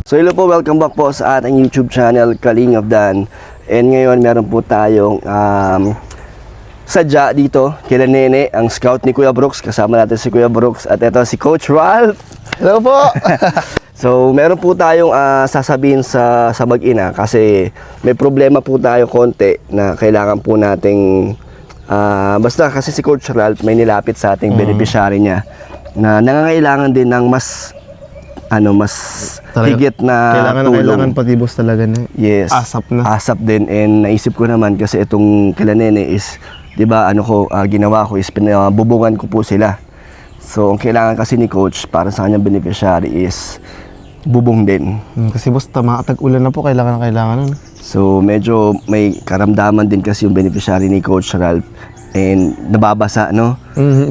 So hello po, welcome back po sa ating YouTube channel, Kalingap Dan. And ngayon meron po tayong sadya dito, kila Nene, ang scout ni Kuya Brooks. Kasama natin si Kuya Brooks at ito si Coach Ralph. Hello po! So meron po tayong sasabihin sa mag-ina kasi may problema po tayo konti na kailangan po nating basta kasi si Coach Ralph may nilapit sa ating beneficiary niya na nangangailangan din ng mas higit na tulong. Kailangan patibos talaga na. Yes. Asap na. Asap din, and naisip ko naman kasi itong kila Nene is, 'di ba, ginawa ko is pinabubungan ko po sila. So ang kailangan kasi ni Coach para sa kanyang beneficiary is bubong din. Kasi boss, tag-ulan na po, kailangan nun. So medyo may karamdaman din kasi yung beneficiary ni Coach Ralph and nababasa, no?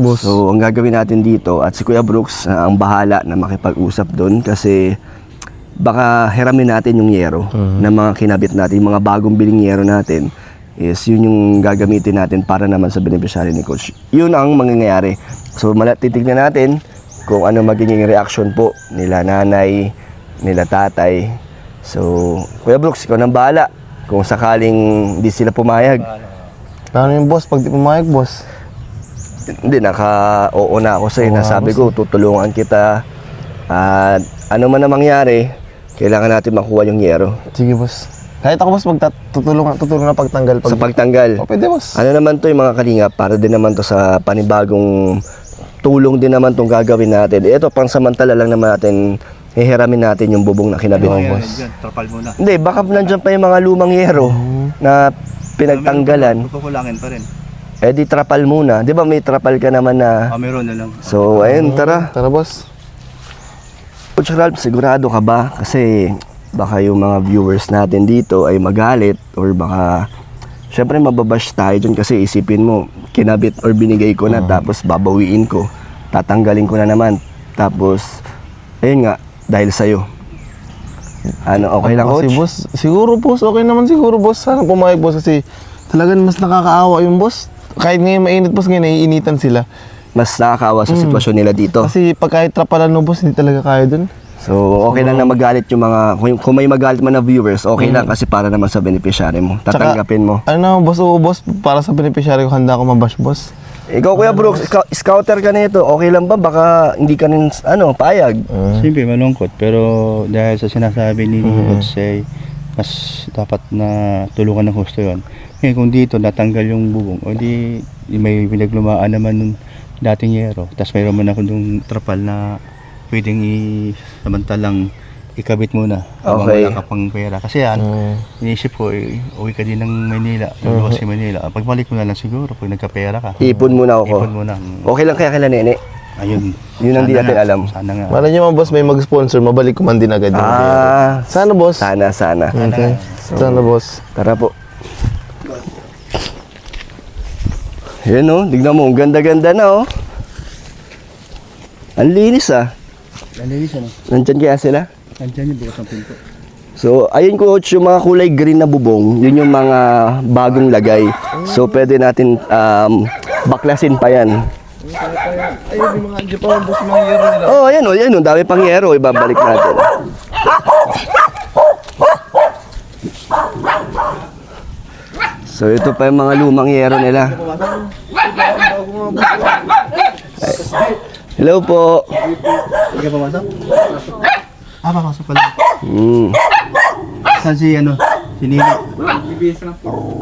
Boss. So ang gagawin natin dito at si Kuya Brooks ang bahala na makipag-usap doon kasi baka hiramin natin yung yero na mga kinabit natin, yung mga bagong biling yero natin is yun yung gagamitin natin para naman sa beneficiary ni Coach. Yun ang mangyayari. So titignan natin kung ano magiging reaction po nila nanay, nila tatay. So Kuya Brooks, ikaw nang bahala kung sakaling hindi sila pumayag. Paano yung boss pag di pumayag, boss? Hindi, naka-oo na ako sa'yo. Nasabi ko, tutulungan kita. At ano man na mangyari, kailangan natin makuha yung yero. Sige, boss. Kahit ako, boss, tutulong na pagtanggal. Sa pagtanggal. Pwede, boss. Ano naman to yung mga kalingap, para din naman to sa panibagong tulong din naman tong gagawin natin. Ito, pangsamantala lang naman natin, hihiramin natin yung bubong na kinabit. Boss. Trapal muna. Hindi, baka nandiyan pa yung mga lumang yero na pinagtanggalan. Kukulangin pa rin. Eh di trapal muna. Di ba may trapal ka naman na... Meron na lang. So, ayun, tara. Tara, boss. Coach Ralph, sigurado ka ba? Kasi baka yung mga viewers natin dito ay magalit or baka syempre mababash tayo dyan kasi isipin mo, kinabit or binigay ko na tapos babawiin ko. Tatanggalin ko na naman. Tapos, ayun nga, dahil sa'yo. Ano, okay lang, Coach? Kasi, boss, siguro, boss, okay naman siguro, boss. Sana pumayag, boss, kasi talagang mas nakakaawa yung boss. Kahit ngayon mainit, boss, ngayon naiinitan sila. Mas nakakaawa sa sitwasyon nila dito. Kasi pag kahit trapalan mo, boss, hindi talaga kaya dun. So, okay lang na magalit yung mga, kung may magalit man na viewers, okay lang kasi para naman sa beneficiary mo. Tatanggapin mo. Ano naman, boss, oo, boss, para sa beneficiary ko, handa ako mabash, boss. Ikaw, Kuya Brooks, scouter ka nito. Okay lang ba? Baka hindi ka rin, payag. Siyempre malungkot pero dahil sa sinasabi ni Coach Say, mas dapat na tulungan ng husto yun. Ngayon kung dito natanggal yung bubong, o di may pinaglumaan naman nung dating yero. Tapos mayroon man ako nung trapal na pwedeng samantalang ikabit muna habang Okay. wala ka pang pera. Kasi yan, iniisip ko, uwi ka din ng Manila, luluwas si Manila. Pagbalik mo na lang siguro pag nagkapera ka. Ipon muna ako. Ipon muna. Okay lang kaya kila Nene? Ayun. Yun ang di Sana natin nga. alam. Sana nga. Malay nyo mga boss, may mag-sponsor, mabalik ko man din agad. Sana, boss. Sana. Okay. Sana, boss. Tara po. Yan tignan mo, ang ganda-ganda na Ang linis Nandito siya, no? Nandyan kaya sila? Nandiyan yung bukas ng pinto. So, ayun Coach, yung mga kulay green na bubong, yun yung mga bagong lagay. So, pwede natin baklasin pa yan. Ay, may mga andyan pa, boss, mga yero nila. Oh, ayan dami pang yero, ibabalik natin. So, ito pa yung mga lumang yero nila. Hello po. Hindi ka pamasok? Papasok pala. Saan si si Nino? Bibis lang po.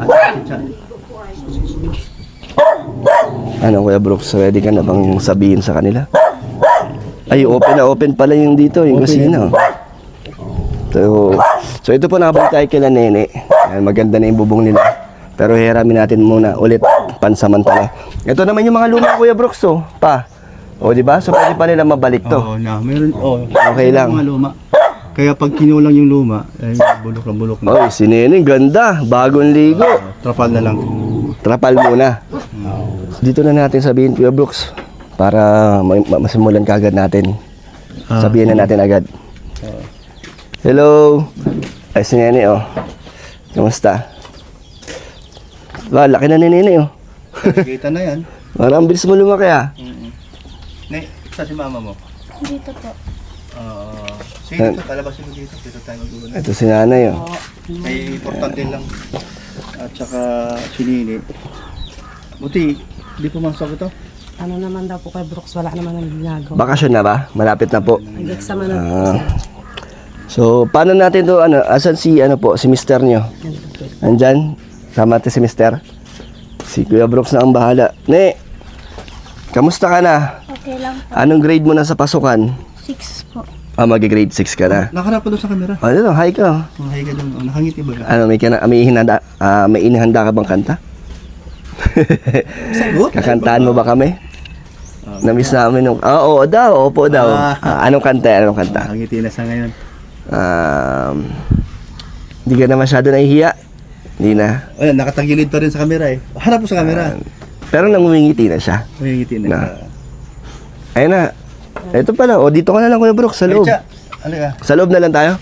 Ano, Kuya Brooks, ready ka na bang sabihin sa kanila? Ay, open pala yung dito, yung kusina. So ito po, nakabalik tayo kila Nene. Ayan, maganda na yung bubong nila. Pero hiramin natin muna ulit, pansamantala. Ito naman yung mga luma, Kuya Brooks, pa. O, di ba? So, pwede pa nila mabalik to. Oo, meron. Okay lang. Mga luma. Kaya pag kinulang yung luma, ay bulok na. Oy, si Nene, ganda. Bagong ligo. Trapal na lang. Trapal muna. Dito na natin sabihin, Kuya Brooks, para masimulan kagad natin. Sabihin na natin agad. Hello. Ay, si Nene, Kamusta? Laki na ni Nene, Kita na yan. Parang ang bilis mo lumaki, Ne, sa si mama mo? Dito po. Sige dito, palabasin mo dito. Dito tayo mag-ulan. Ito si nanay, oh. May importante lang. At saka sinili. Buti, di pumasok ito. Ano naman daw po kay Brooks, wala naman ang ginagawa. Bakasyon na ba? Malapit na po. Nag-exam na po sila. So, paano natin to, asan si, si mister nyo? Andyan? Tama si mister? Si Kuya Brooks na ang bahala. Ne, kamusta ka na? Okay lang po. Anong grade mo na sa pasukan? 6 po. Mag-grade 6 ka na. Nakarap pa doon sa camera. Ano, hi ka. Mahay ka doon. Nakangiti ba ka? May inihanda ka bang kanta? Kakantaan mo ba kami? Namiss namin nung... oo daw, opo daw. Anong kanta? Nakangiti na sa ngayon. Hindi ka na masyado nahihiya? Hindi na. Ayan, nakatagilid pa rin sa camera eh. Harap mo sa camera. Pero nangungingiti na siya. Nakangiti na. Na. Ayun na. Ito pala. O, dito ka na lang, Kuya Brooks, sa loob. Halika. Sa loob na lang tayo.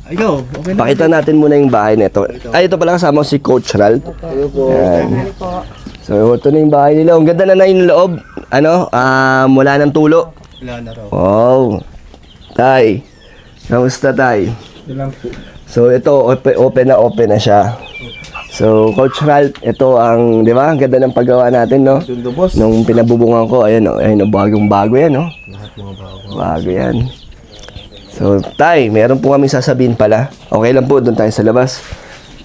Ikaw, okay na. Pakita natin muna yung bahay nito. Ay, ito pala kasama ko si Coach Ralph. Ayan. So, ito na yung bahay nila. Ang ganda na yung loob. Mula ng tulo. Wala na raw. Wow. Tay. Kamusta, Tay? So, ito, open na siya. So, Coach Ralph, ito ang, di ba? Ang ganda ng paggawa natin, no? Sundo, boss. Nung pinabubungan ko, ayun, bagong-bago yan, no? Lahat mga bago. Bago yan. So, Tay, meron po kami sasabihin pala. Okay lang po, doon tayo sa labas.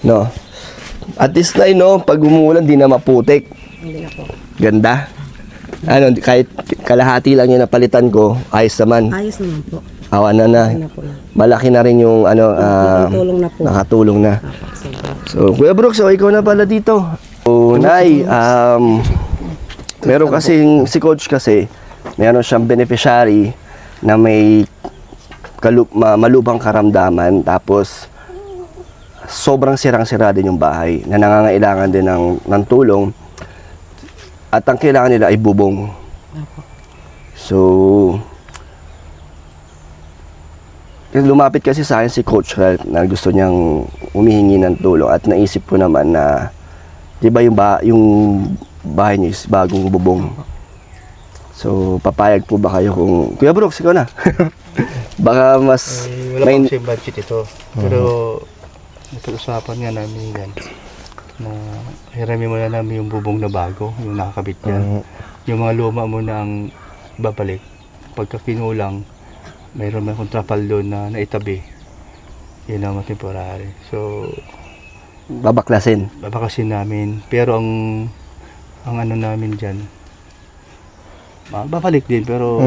No? At least na, no, pag umuulan, di na maputik. Hindi na po. Ganda. Kahit kalahati lang yung napalitan ko, ayos naman. Ayos naman po. Awa na. Ayun na po yan. Malaki na rin yung, Nakatulong na po. nakatulong na. So, Kuya Brooks, ikaw na pala dito. So, Nay, meron kasing, si Coach kasi, meron siyang beneficiary na may malubhang karamdaman, tapos sobrang sirang-sira din yung bahay, na nangangailangan din ng tulong, at ang kailangan nila ay bubong. So, lumapit kasi sa akin si Coach Ralph na gusto niyang humihingi ng tulong, at naisip ko naman na, di ba yung bahay niyo is bagong bubong. So, papayag po ba kayo kung... Kuya Brooks, ikaw na. Baka mas... Wala pa kasi budget ito. Pero, napag-usapan nga namin yan. Na hiramin mo na namin yung bubong na bago, yung nakakabit niya. Yung mga luma mo na ang babalik. Pagka kinulang, mayroon may kontrapal doon na naitabi. Yun ang mga temporary. So, babaklasin. babakasin namin. Pero ang ano namin dyan, babalik din. Pero,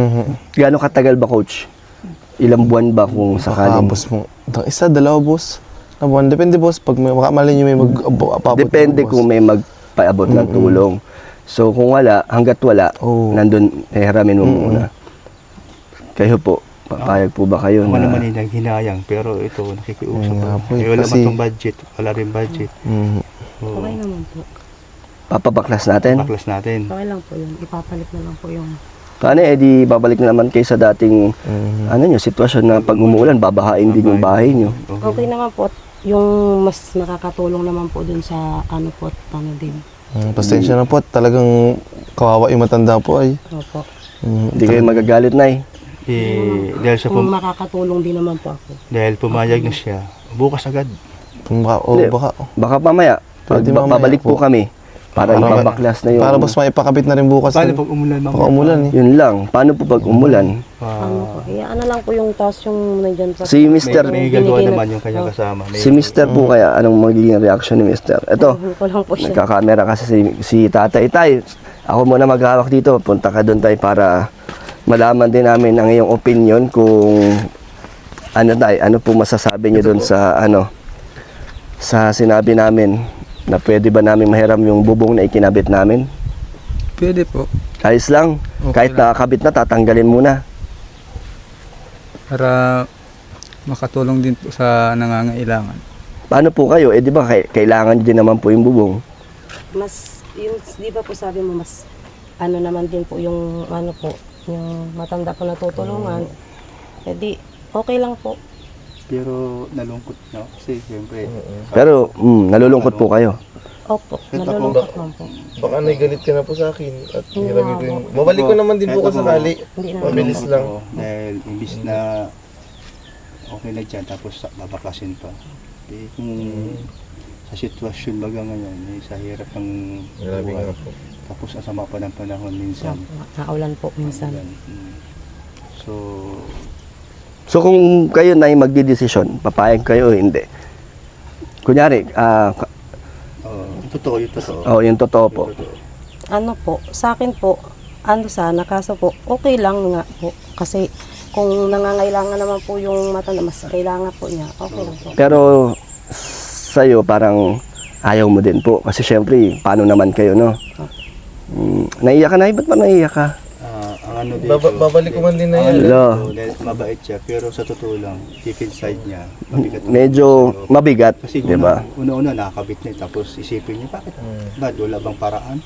Gaano katagal ba, Coach? Ilang buwan ba kung sakaling? boss mo. Isa, dalawa, boss. Na buwan. Depende, boss. Pag may mali nyo may mag-apapot. Depende kung may magpaabot ng tulong. So, kung wala, hanggat wala, nandun, hiramin mo muna. Kayo po, papayag po ba kayo ako na... naman yung hinayang. Pero ito, nakikiusap nga pa. po eh, Wala kasi- man itong budget. Wala rin budget. So, Okay naman po. Papabaklas natin? baklas natin. Okay lang po yun. Ipapalit na lang po yung... Paano di babalik na naman kayo sa dating sitwasyon na pag umuulan, babahain din yung bahay nyo. Okay naman po. Yung mas nakakatulong naman po dun sa din. Pasensya na po. Talagang kawawa yung matanda po ay. Opo. Hindi kayo magagalit, Nay. Dahil sa Kung makakatulong din naman po ako. dahil pumayag na siya, bukas agad. Hindi. Baka. Baka mamaya, Pwede mamaya pabalik po po. kami para ipabaklas na yung... Para boss maipakabit na rin bukas. Paano pag umulan mamaya? Baka umulan eh. Yun lang. Paano po pag umulan? Ano po? Ano lang po yung taas yung nandyan sa... Si Mr. May gagawa naman yung kanyang kasama. Si Mr. po kaya, anong magiging reaction ni Mr.? Ito, Ko lang po siya. nagkakamera kasi si Tatay Tay. Ako muna maghawak dito. Punta ka doon, Tay, para malaman din namin ang iyong opinion kung ano po masasabi niyo doon sa sa sinabi namin na pwede ba namin mahiram yung bubong na ikinabit namin. Pwede po. Ayos lang. Okay Kahit nakakabit na, tatanggalin muna. Para makatulong din po sa nangangailangan. Paano po kayo? Di ba kailangan din naman po yung bubong? Mas, yung, di ba po sabi mo, mas naman din po yung yung matanda po na tutulungan. Eh okay lang po. Pero nalungkot na kasi siyempre. Pero nalulungkot po kayo. Opo, nalulungkot man po. Baka nagalit ka na po sa akin. At Hindi hirami na ko yung... po. Mabalik ko naman din po Eto kasi sakali. Hindi na. Mabilis lang. Dahil imbis na okay na dyan, tapos babaklasin pa. Eh, kung sa sitwasyon baga ngayon, eh, sa hirap ng Grabe buhay. nga po. Tapos ang sama pa ng panahon minsan. Naulan po minsan. Ayan, So, So kung kayo na yung magdidesisyon, papayag kayo o hindi? Kunyari, yung totoo, yung totoo. yung totoo po. Yung totoo. Ano po, sa akin po, ano sana, kaso po, okay lang nga po. Kasi kung nangangailangan naman po yung mata na mas kailangan po niya, okay lang po. Pero sa'yo parang ayaw mo din po. Kasi syempre, paano naman kayo, no? Naiyak ka na, ba't ba naiyak ka? Ang ano dito, Babalik ko man din na yan. Hello. Mabait siya, pero sa totoo lang, deep inside niya, mabigat ang Medyo puso. mabigat, Kasi di ba? una-una nakakabit niya, tapos isipin niya, bakit? Ba, wala bang paraan?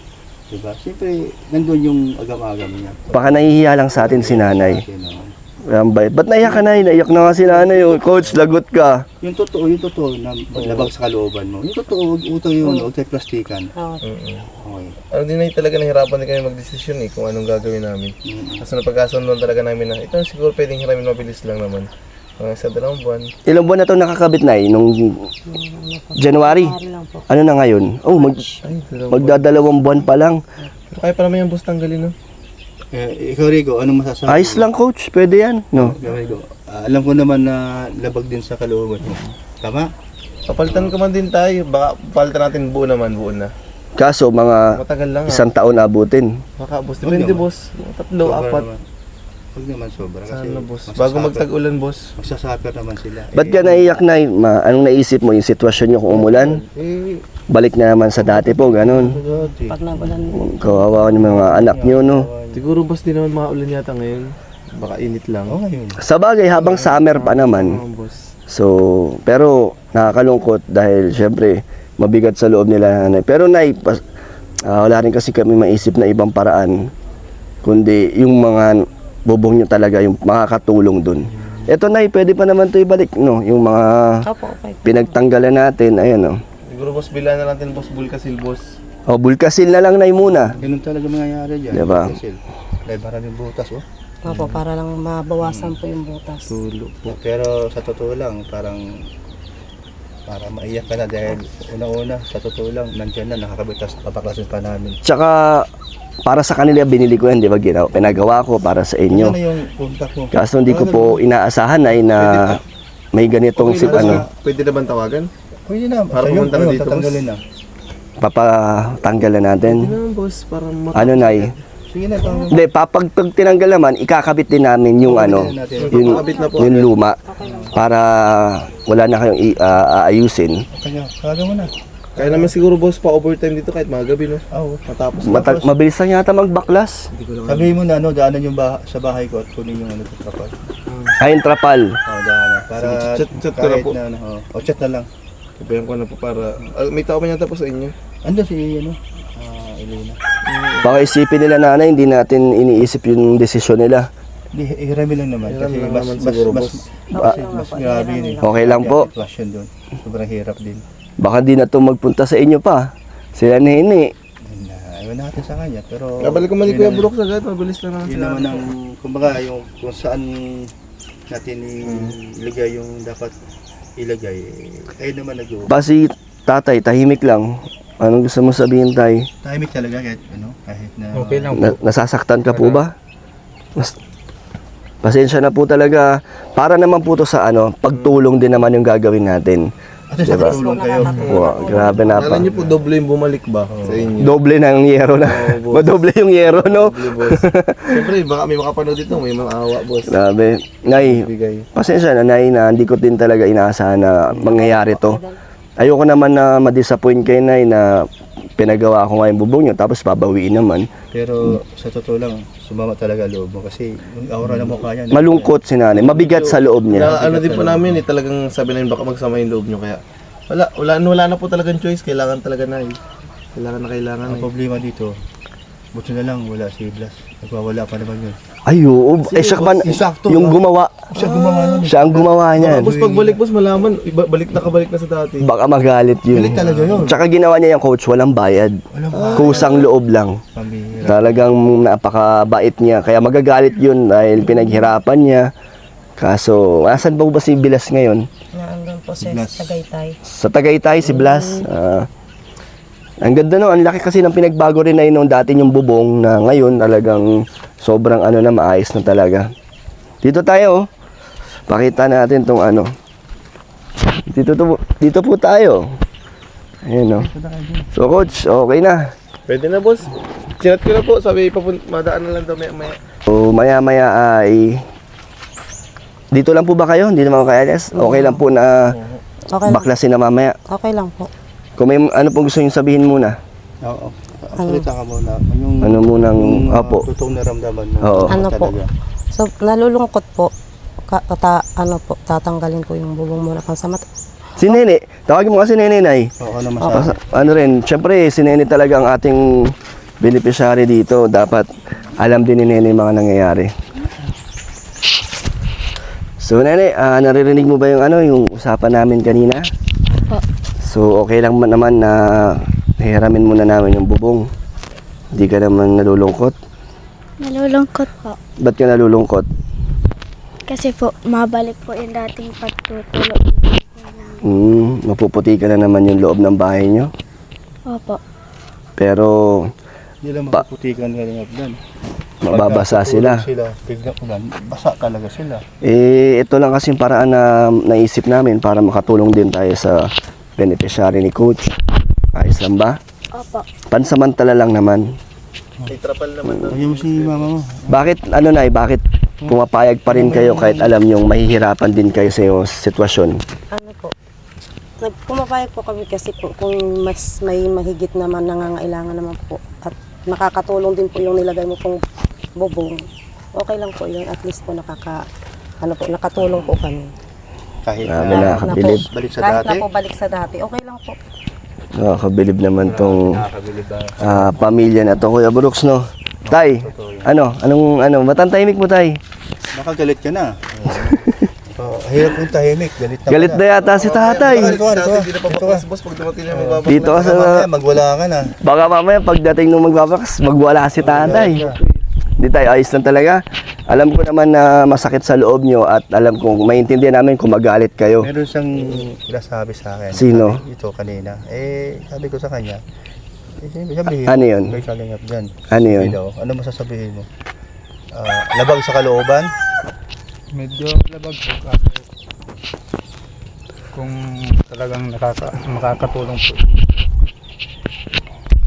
Diba? Siyempre, nandun yung agam-agam niya. Baka nahihiya lang sa atin si nanay. Kasi, no, Ang bait. Ba't naiyak ka na? Naiyak na nga si nanay. Oh. Coach, lagot ka. yung totoo na labag sa kalooban mo. Yung totoo, utang yun, huwag tayo plastikan. Oo. Okay. Ano din na talaga nahirapan din kami magdesisyon kung anong gagawin namin. Kasi napagkasunod talaga namin na ito siguro pwedeng hiramin mabilis lang naman. Mga isa 2 buwan. Ilang buwan na ito nakakabit na nung January? Sorry lang po. Ano na ngayon? Oh, Ay, 2 buwan. magdadalawang buwan pa lang. Pero kaya pa naman yung bus tanggalin, no? Ikaw, Rigo, anong masasabi? Ayos lang, coach. Pwede yan. No? Ikaw, Rigo, alam ko naman na labag din sa kalooban mo. Tama? Papalitan ko man din tayo. Baka palitan natin buo na. Kaso, mga Matagal lang, isang taon abutin. Baka, boss. Depende, naman. boss. 3, Sobra 4. naman. Huwag naman sobra. Kasi Sana, boss. Bago magsasuffer- magtag-ulan, boss. Magsasuffer naman sila. Ba't ka naiyak na? Anong naisip mo? Yung sitwasyon nyo kung umulan? Balik na naman sa dati po, ganun. Pag nagulan, Kawawa ng mga anak nyo, no? Siguro, boss, di naman makaulan yata ngayon. Baka init lang. Oo, ngayon. Sa bagay, habang summer pa naman. Boss. So, pero nakakalungkot dahil syempre mabigat sa loob nila nanay. Pero wala rin kasi kami maisip na ibang paraan kundi yung mga bubong nyo talaga yung makakatulong dun. Eto nay, pwede pa naman to ibalik, no? Yung mga opo, okay. pinagtanggalan natin, ayan, no? Siguro, boss, bilan na natin, boss, bulkasil, boss. O, bulkasil na lang nay muna. Ganun talaga mangyayari dyan. Diba? Kasi, dahil maraming butas, oh. Opo, para lang mabawasan po yung butas. Tulo po. Pero sa totoo lang, para maiyak ka na dahil una-una, sa totoo lang, nandyan na, nakakabitas, papaklasin pa namin. Tsaka, para sa kanila binili ko yan, di ba? Pinagawa ko para sa inyo. Ano yung contact mo? Kaso hindi ko po inaasahan ay na may ganitong Okay, boss, ano, pwede na bang tawagan? Pwede na, Para sa'yo, pumunta na dito, tatanggalin na. papatanggalan natin. Hindi naman, boss, para Ano nay? Sige na, tama. Hindi, pag tinanggal naman, ikakabit din namin yung ano, yung, Kakabit na po. yung luma para wala na kayong aayusin. Kanya, kaya mo na. Kaya naman siguro, boss, pa overtime dito kahit mga gabi, no? Oo. Matapos. Mabilis lang yata magbaklas. Sabihin mo na, ano, daanan yung sa bahay ko at kunin yung ano, trapal. Ayun, trapal. Oo, daanan. Para Chat ko na kahit po. na, ano, o chat na lang. Sabihan ko na po para... may tao man yata po sa inyo. Ando si, ano, Elena. Baka isipin nila nanay, hindi natin iniisip yung desisyon nila. Di, hirami lang naman. Hirami Kasi lang mas, naman mas, siguro, mas, boss. mas grabe yun eh. Okay lang po. Yung sitwasyon doon. Sobrang hirap din. Baka di na to magpunta sa inyo pa. Sila nini. And, ayaw natin sa kanya. Pero, Kabalik ko mali yun Kuya ang- Brooks agad. Mabilis lang naman Yun sila. naman ang, kumbaga, yung kung saan natin ilagay yung dapat ilagay. Kayo naman nag-uupay. Pasi tatay, tahimik lang. Anong gusto mo sabihin tay? Tahimik talaga kahit na... Okay lang po. Nasasaktan ka po ba? Pasensya na po talaga. Para naman po to sa ano, pagtulong din naman yung gagawin natin. At least Diba? nakatulong kayo. Wow, grabe na pa. Alam niyo po, doble yung bumalik ba sa inyo? Doble ng yero na. Oo, boss. Madoble yung yero, no? Doble, boss. Siyempre, baka may makapanood dito. May maawa, boss. Grabe. Nay, Bigay. pasensya na, Nay, na hindi ko din talaga inaasahan na mangyayari to. Ayoko naman na ma-disappoint kay Nay na pinagawa ko nga yung bubong nyo, tapos babawiin naman. Pero sa totoo lang, sumama talaga loob mo kasi yung aura ng mukha niya. Malungkot si nanay, mabigat sa loob niya. Na, ano din po namin talagang sabi namin baka magsama yung loob nyo. Kaya wala na po talagang choice. Kailangan talaga na Kailangan Ang problema dito, buti na lang wala si Blas. Nagwawala pa naman yun. Ay, oo. Siya pa, Sakto, yung gumawa. Siya gumawa nun. Siya ang gumawa niyan. Tapos pagbalik, boss, malaman, nakabalik na sa dati. Baka magalit yun. Galit talaga yun. Tsaka ginawa niya yung coach, walang bayad. Kusang loob lang. Pambihira. Talagang napakabait niya. Kaya magagalit yun dahil pinaghirapan niya. Kaso, asan ba si Bilas ngayon? Naandun po sa Blas. Tagaytay. Sa Tagaytay, si Blas. Ang ganda no, ang laki kasi ng pinagbago rin na yun noon dati yung bubong na ngayon talagang sobrang ano na maayos na talaga. Dito tayo, oh. Pakita natin tong ano. Dito po tayo. Ayan no. So coach, okay na. Pwede na, boss. Sinat ko na po, sabi madaan na lang daw maya. So maya-maya ay dito lang po ba kayo? Hindi naman kayo alis? Okay lang po na Okay lang. baklasin na mamaya. Okay lang po. Kung may ano pong gusto nyo sabihin muna. Oo. Salita ka muna. Yung, Ano munang, yung opo. totoong naramdaman mo. Oo. Ano po? Talaga. So, nalulungkot po. Tatanggalin ko yung bubong muna pang sa mata. Si Nene, tawagin mo kasi Nene Nay. Oo, ano masabi? Ano rin, syempre si Nene talaga ang ating beneficiary dito. Dapat alam din ni Nene yung mga nangyayari. So Nene, naririnig mo ba yung ano, yung usapan namin kanina? Po. So okay lang naman na hihiramin muna namin yung bubong. Hindi ka naman nalulungkot. Nalulungkot po. Ba't ka nalulungkot? Kasi po, mabalik po yung dating pagtutulog. Mapuputi ka na naman yung loob ng bahay nyo. Opo. Pero Hindi lang mapuputikan ka rin doon. mababasa sila. Bigla ulan, basa talaga sila. Ito lang kasi yung paraan na naisip namin para makatulong din tayo sa beneficiary ni Coach. Ayos lang ba? Opo. Pansamantala lang naman. May trapal naman daw. Ayun mo si mama mo. Bakit, bakit pumapayag pa rin kayo kahit alam yung mahihirapan din kayo sa iyong sitwasyon? Ano po? Pumapayag po kami kasi po kung mas may mahigit naman nangangailangan naman po at makakatulong din po yung nilagay mo pong bubong. Okay lang po yun. At least po nakatulong po kami. Kahit Grabe na, nakakabilib. balik sa Kahit dati. na po balik sa dati, okay lang po. Nakakabilib naman tong Nakakabilib ba? pamilya na to, Kuya Brooks, no? Tay, anong matantahimik mo, Tay? Nakagalit ka na. Hirap yung tahimik. Galit na Galit na yata si tatay. Dito ka, dito ka. Hindi na papaklas, boss. Pag dumating na magbabak. Dito ka sa... Magwala ka na. Baka mamaya pagdating nung magbabakas, magwala si tatay. Hindi tayo, ayos lang talaga. Alam ko naman na masakit sa loob nyo at alam kong maintindihan namin kung magalit kayo. Meron siyang sinasabi sa akin. Sino? Sabi, ito kanina. Sabi ko sa kanya, sabihin, Ano yun? May kalingap dyan. Ano yun? Sabi daw, ano masasabihin mo? Labag sa kalooban? Medyo labag po kasi kung talagang makakatulong po.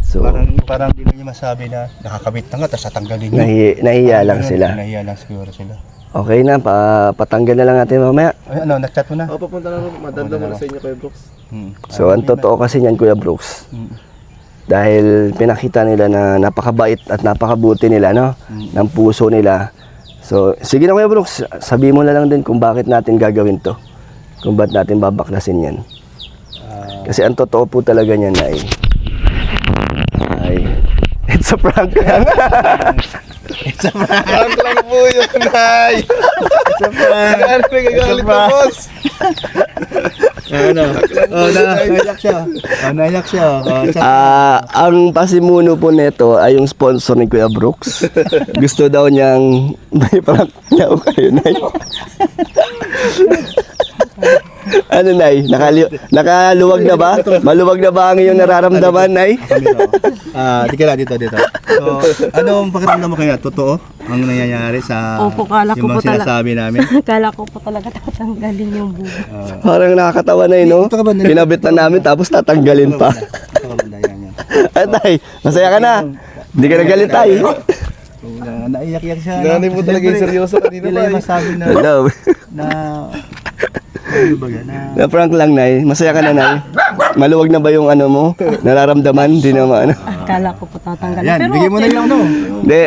So, Parang hindi na niya masabi na nakakabit na nga, tapos tatanggalin niya. nahiya lang sila. Nahiya lang siguro sila. Okay na, patanggal na lang natin mamaya. Ay, ano, nag-chat mo na? Ako papunta na naman. Madanda mo na sa inyo, Kuya Brooks. So, ang totoo kasi niyan, Kuya Brooks, dahil pinakita nila na napakabait at napakabuti nila, no? Ng puso nila. So, sige na Kuya Brooks, sabihin mo na lang din kung bakit natin gagawin to. Kung bakit natin babaklasin yan. Kasi ang totoo po talaga niyan ay it's a prank lang. Prank lang po yun, Nay. Ano nagagalit na, boss? Naiyak siya. Naiyak siya. Ang pasimuno po nito ay yung sponsor ni Kuya Brooks. Gusto daw niyang may prank daw kayo, Nay. Ano, Nay? Nakaluwag na ba? Maluwag na ba ang iyong nararamdaman, Nay? Dito lang, dito. So, anong pakiramdam mo kaya? Totoo ang nangyayari sa Opo, kala ko yung po mga sinasabi namin? Kala ko po talaga tatanggalin yung bubong. Parang nakakatawa na no? Ito ka ba, Nay? Pinabit na namin tapos tatanggalin pa. Ito ka banda, yan. Ay, Tay, masaya ka na. Hindi ka nagalit, Tay. Naiyak-iyak siya. Nanay po talaga yung seryoso kanina, Hindi lang Tay. masabi na, Hello. ano ba yan? Na prank lang, Nay. Masaya ka na, Nay. Maluwag na ba yung ano mo? Nararamdaman? Hindi naman, ano? Kala ko po tatanggalin. Yan, Pero bigyan mo na yung ano. Hindi.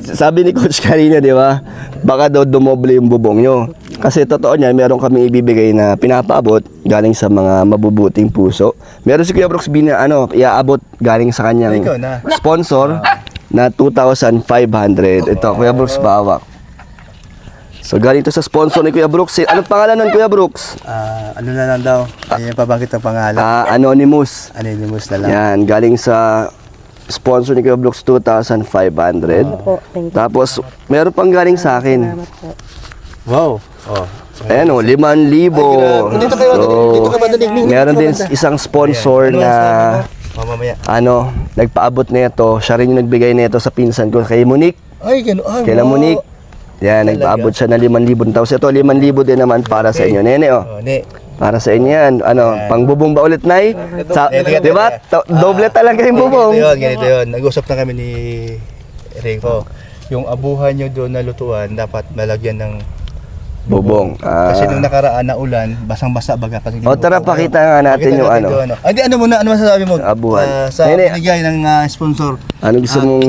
Sabi ni Coach kanina, di ba? Baka daw dumoble yung bubong nyo. Kasi totoo niya, meron kami ibibigay na pinapaabot galing sa mga mabubuting puso. Meron si Kuya Brooks iaabot galing sa kanyang Ikaw na. sponsor na 2,500. Ito, Kuya Brooks, bawak. So, galing to sa sponsor ni Kuya Brooks. Anong pangalan ng Kuya Brooks? Ano na lang daw. Ayun pa bakit ang pangalan? Anonymous. Anonymous na lang. Yan, galing sa sponsor ni Kuya Brooks, 2,500. po, thank you. Tapos, meron pang galing sa akin. Salamat po. Wow. Oh. Ayan o, 5,000. Dito kayo, dito ka ba daligning? Meron din isang sponsor na Mamamaya. nagpaabot nito. Siya rin yung nagbigay nito sa pinsan ko kay Monique. Ay, gano'n. Kay Monique. Yan, nagpaabot siya ng 5,000. Tapos ito, 5,000 din naman para sa inyo. Nene, oh. Oh, ne. Para sa inyo yan. Pangbubong ba ulit, Nay? Di ba? Doble talaga yung bubong. Ganito yun. Nag-usap na kami ni Rico. Yung abuhan nyo doon na lutuan, dapat malagyan ng Bubong. Kasi nung nakaraan na ulan, basang-basa baga. Kasi O tara, pakita nga natin yung ano. Hindi, ano muna, ano masasabi mo? Abuhan. Sa Nene. binigay ng sponsor. Ano gusto mong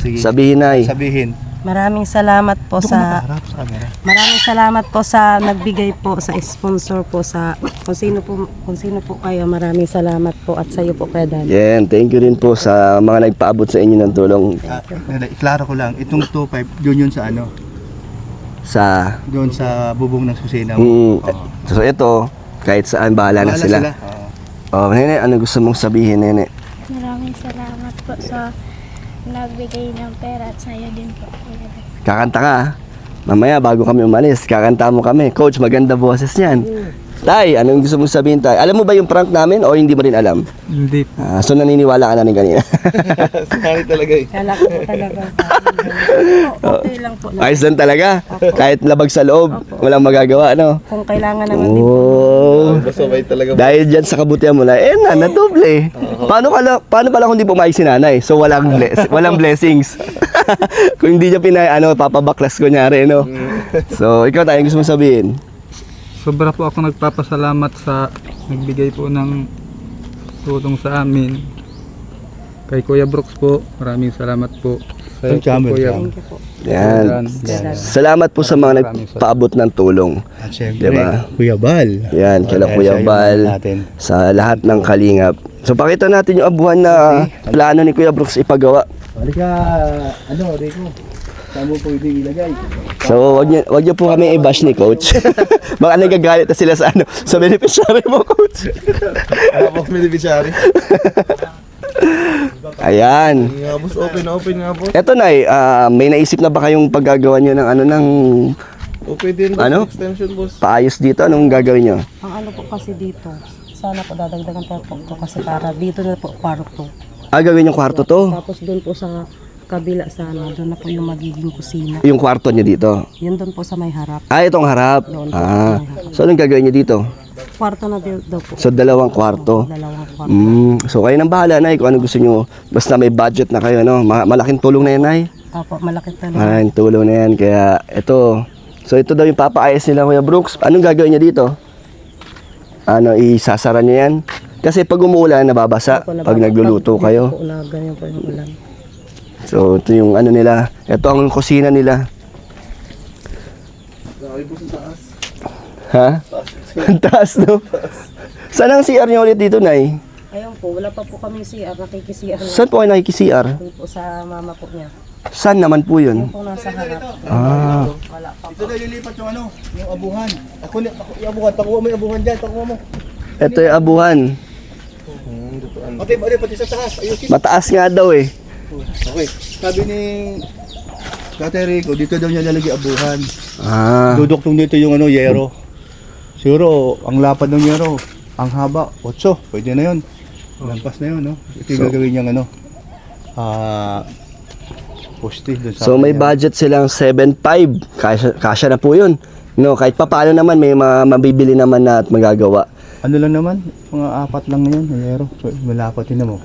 Sige. sabihin, Nay? Sabihin. Maraming salamat po sa Harap sa camera. Maraming salamat po sa nagbigay po sa sponsor po sa kung sino po kayo. Maraming salamat po at sa iyo po Kuya Dan. Yan, thank you rin po sa mga nagpaabot sa inyo ng tulong Iklaro ko lang, itong 2.5, doon yun sa ano? sa Doon sa bubong ng susina mo. So ito, kahit saan bahala na sila. Oh, Nene, ano gusto mong sabihin, Nene? Maraming salamat po sa nagbigay ng pera at sa'yo din po. Kakanta ka, ha? Mamaya bago kami umalis, kakanta mo kami. Coach, maganda boses niyan. Tay, anong gusto mong sabihin, Tay? Alam mo ba yung prank namin o hindi mo rin alam? Hindi. So naniniwala ka na rin kanina. Sorry talaga eh. Kala ko po talaga. Okay lang po. Ayos lang talaga. Kahit labag sa loob, walang magagawa, no? Kung kailangan naman din po. Oh. Basabay talaga. Dahil dyan sa kabutihan mo na, nadoble. Paano pala kung di pumayag si nanay? So walang blessings. Kung hindi niya papabaklas ko nyari, no? So ikaw tayo, gusto mong sabihin? Sobra po ako nagpapasalamat sa nagbigay po ng tulong sa amin. Kay Kuya Brooks po, maraming salamat po. Sa Thank you, Kuya. Thank you po. Yan. Salamat po sa mga nagpaabot ng tulong. At syempre, Diba? Kuya Bal. Yan, kala Kuya Bal, sa lahat ng kalingap. So pakita natin yung abuhan na plano ni Kuya Brooks ipagawa. Halika, Rico. Saan mo pwede ilagay? So wag niyo po kami i-bash ni Coach. Baka nagagalit na sila sa beneficiary mo, Coach. Tapos may beneficiary. Ayan. Nga boss, open nga boss. Eto na may naisip na ba kayong paggagawa niyo ng ng Pwede rin boss, Ano? extension boss. paayos dito? Anong gagawin niyo? Ang ano po kasi dito, sana po dadagdagan pa po to kasi para dito na po kwarto. Gagawin yung kwarto to? Tapos doon po sa kabila sana, doon na po yung magiging kusina. Yung kwarto niyo dito? Yun doon po sa may harap. Itong harap. So anong gagawin niyo dito? Kwarto na daw po. So dalawang kwarto. Dalawang kwarto. So kayo nang bahala, Nay, kung ano gusto nyo. Basta may budget na kayo, no? Malaking tulong na yan, Nay. Opo, malaki talaga. Malaking tulong na yan. Kaya ito. So ito daw yung papaayos nila, Kuya Brooks. Anong gagawin niya dito? Isasara niyo yan? Kasi pag umuulan, nababasa. Pag nagluluto kayo. Opo, ganyan po yung ulan. So ito yung ano nila. Ito ang kusina nila. Ha? Ang taas, no? Saan ang CR niyo ulit dito, Nay? Ayun po, wala pa po kami CR, nakikisiR lang. Saan po kayo nakikisi-CR? Doon po sa mama po niya. Saan naman po yun? Po nasa harap. Wala pa Ito na lilipat yung yung abuhan. Ako yung abuhan, pakuha mo yung abuhan dyan, pakuha mo. Ito yung abuhan. Pati sa taas, ayusin. Mataas nga daw eh. Okay, sabi ni Tatay Rico, dito daw niya lalagay abuhan. Duduktong dito yung yero. Siguro, ang lapad ng yero, ang haba, 8, pwede na yun. Lampas na yun, no? Ito yung gagawin niyang poste dun sa So may budget silang 7.5. Kasya na po yun. No, kahit papaano naman may mabibili naman na at magagawa. Ano lang naman, mga 4 lang na yun, yero. So, malapad din mo.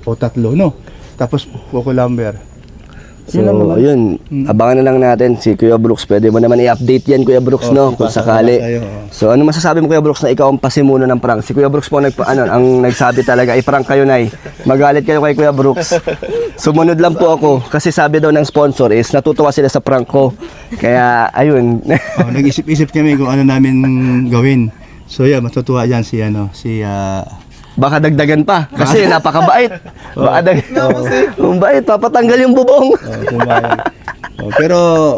O 3, no? Tapos, Coco Lumber. So, yun. Abangan na lang natin si Kuya Brooks. Pwede mo naman i-update yan, Kuya Brooks, no? Kung sakali. So, ano masasabi mo, Kuya Brooks, na ikaw ang pasimuno ng prank? Si Kuya Brooks po ang nagsabi talaga, i-prank kayo, Nay. Magalit kayo kay Kuya Brooks. Sumunod lang po ako. Kasi sabi daw ng sponsor is, natutuwa sila sa prank ko. Kaya, ayun. Nag-isip-isip kami kung ano namin gawin. So, yeah, matutuwa dyan si Baka dagdagan pa. Kasi napakabait. Baka dagdagan. Bait, papatanggal yung bubong. Pero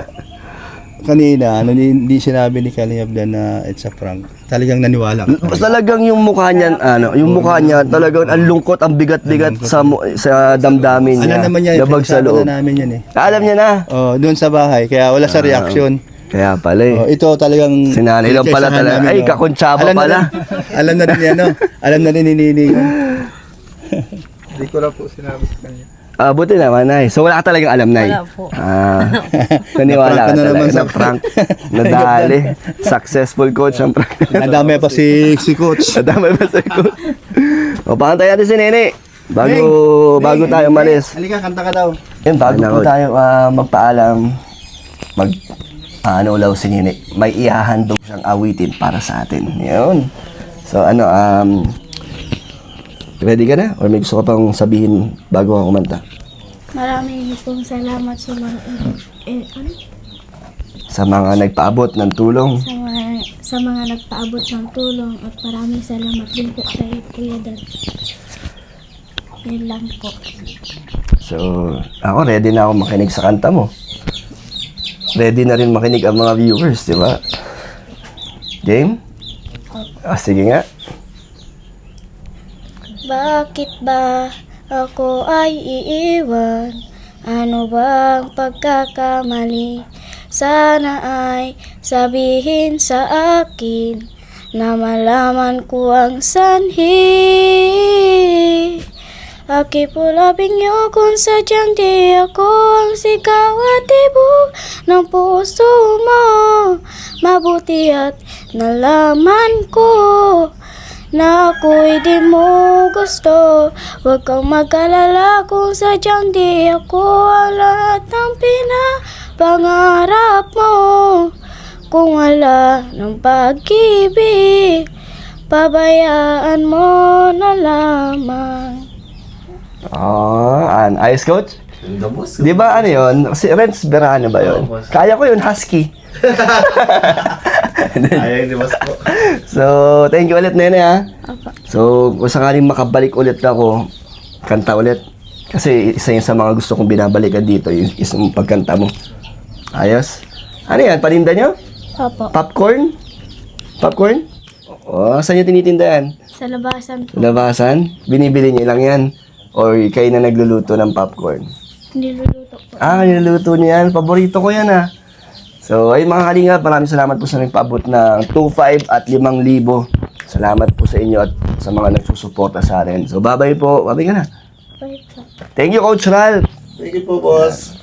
kanina, hindi sinabi ni Kalingap na it's a prank. Talagang naniwala ka. Talagang yung mukha niya, talagang ang lungkot, ang bigat-bigat sa damdamin niya. Alam naman niya, Labag sa loob. na namin yan eh. Alam niya na. Doon sa bahay, kaya wala sa reaction. Kaya pala eh. Oh, ito talagang Si nanay lang pala kaysahan talaga. namin, Ay, oh. kakuntsaba Alam na pala. rin- alam na rin ni ano. Alam na rin ni Nini yun. Hindi ko lang po sinabi sa kanya. Buti naman, Nay. So, wala ka talagang alam, Nay? Wala po. Naniwala ka Na-prank ka na talaga. naman sa- Na-prank. Nadali. Successful coach ang prank. Nadami pa si coach. Nadamay pa sa coach. O, pakantay natin si Nene. Bago tayo malis. Halika, kanta ka daw. Yun, bago po tayo magpaalam, ano si Nene, may ihahandog siyang awitin para sa atin. Yun. So, ready ka na? Or may gusto ka pang sabihin bago ako kumanta? Maraming pong salamat sa mga Sa mga nagpaabot ng tulong. sa mga nagpaabot ng tulong at maraming salamat din po kay Kuya Dad. Yun lang po. So, ako ready na ako makinig sa kanta mo. Ready na rin makinig ang mga viewers, di ba? Game? Sige nga. Bakit ba ako ay iiwan? Ano bang pagkakamali? Sana ay sabihin sa akin na malaman ko ang sanhi. Aki pulabing niyo kung sadyang di ako ang sigaw at tibok ng puso mo. Mabuti at nalaman ko na ako'y di mo gusto. Huwag kang mag-alala kung sadyang di ako ang lahat ng pinapangarap mo. Kung wala ng pag-ibig, pabayaan mo na lamang. Ayos, coach? Di ba ano yun? Si Renz Berano ba yun? Kaya ko yun, husky. Ayaw ni Mas po. So, thank you ulit, Nene, ha? So, kung sakaling makabalik ulit ako, kanta ulit. Kasi isa yun sa mga gusto kong binabalikan dito, yung isang pagkanta mo. Ayos? Ano yan? Paninda nyo? Opo, Popcorn? Popcorn? Saan nyo tinitinda yan? sa labasan po. Labasan? Binibili nyo lang yan? Or kayo na nagluluto ng popcorn? Niluluto po. Niluluto niyo yan. Paborito ko yan, ha? So, ayun mga kalingap, maraming salamat po sa nagpaabot ng 2,500 at 5,000. Salamat po sa inyo at sa mga nagsusuporta sa atin. So, bye-bye po. Bye-bye ka na. Bye po. Thank you, Coach Ral. Thank you po, boss.